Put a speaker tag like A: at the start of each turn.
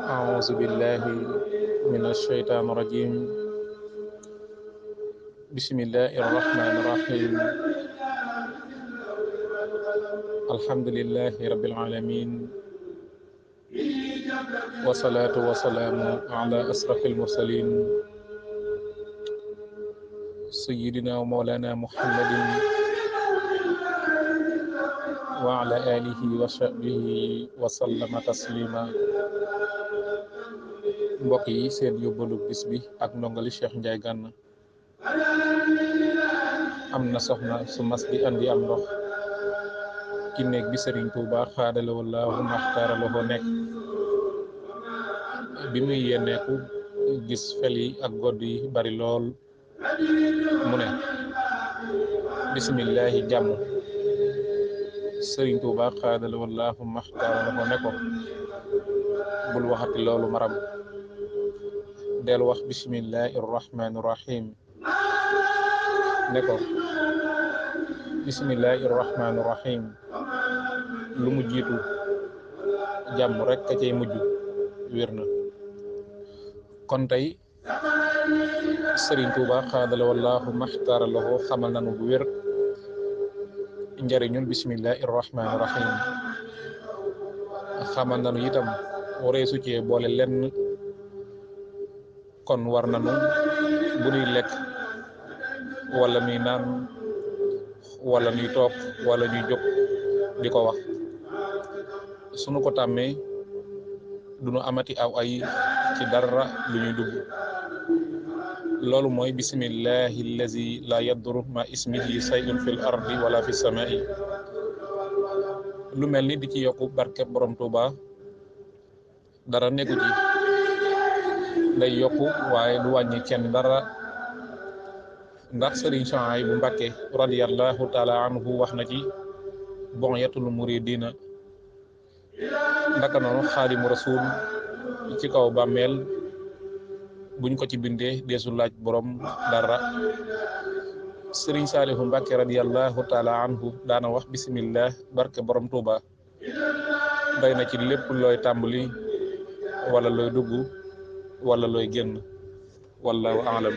A: أعوذ بالله من الشيطان الرجيم. بسم الله الرحمن الرحيم. الحمد لله رب العالمين، والصلاة والسلام على أشرف المرسلين سيدنا ومولانا محمد وعلى آله وصحبه وسلم تسليما. mbokk yi, seen yóbbalu bis bi ak ndongali Cheikh Ndiaye Gana. am na soxna su mas di andi am ndox ci néeg bi Serigne Touba xaadala wallaahu maxtaarala ko nekk. bi muy yenneeku gis fel yi ak godd yi bari lool, mu ne bisimillahi jàmm. Serigne Touba xaadala wallaahu maxtaarala ko ne ko bul waxati loolu maram, del wax bisimillahi irrahmani irrahim. ne ko bisimillahi irrahmani irrahim lu mu jiitu jàmm rek ka cay mujj. wér na. kon tey Serigne Touba xaadala wallaahu maxtaara lahu xamal nanu bu wér njariñul bisimillahi irrahmani irrahim. xamal nanu itam wareesu cee boole lenn. kon war nanu bu nuy lekk wala nuy naan wala nuy toog wala ñuy jóg di ko wax. sunu ko tàmmee duñu amati aw ay ci dara lu ñuy dugg. loolu mooy bismillahi allazi la yaduru ma ismihi sayun fil ardi wala fi samai. lu mel ni di ci yokku barke borom Tuuba dara nekku ci, day yokku waaye du wàññi kenn dara. ndax Sëriñ Suhaybu Mbàkke radiyallahu taala anhu wax na ci Bughyatul Muridina. ndaka noonu Xaadimu Rasuul ci kaw bàmmeel buñ ko ci bindee deesu laaj borom dara. Sëriñ Saalihu Mbàkke radiyallahu taala anhu daana wax bismillah barke borom Tuuba doy na ci lépp looy tàmbali wala looy dugg wala looy génn. wallahu aalam.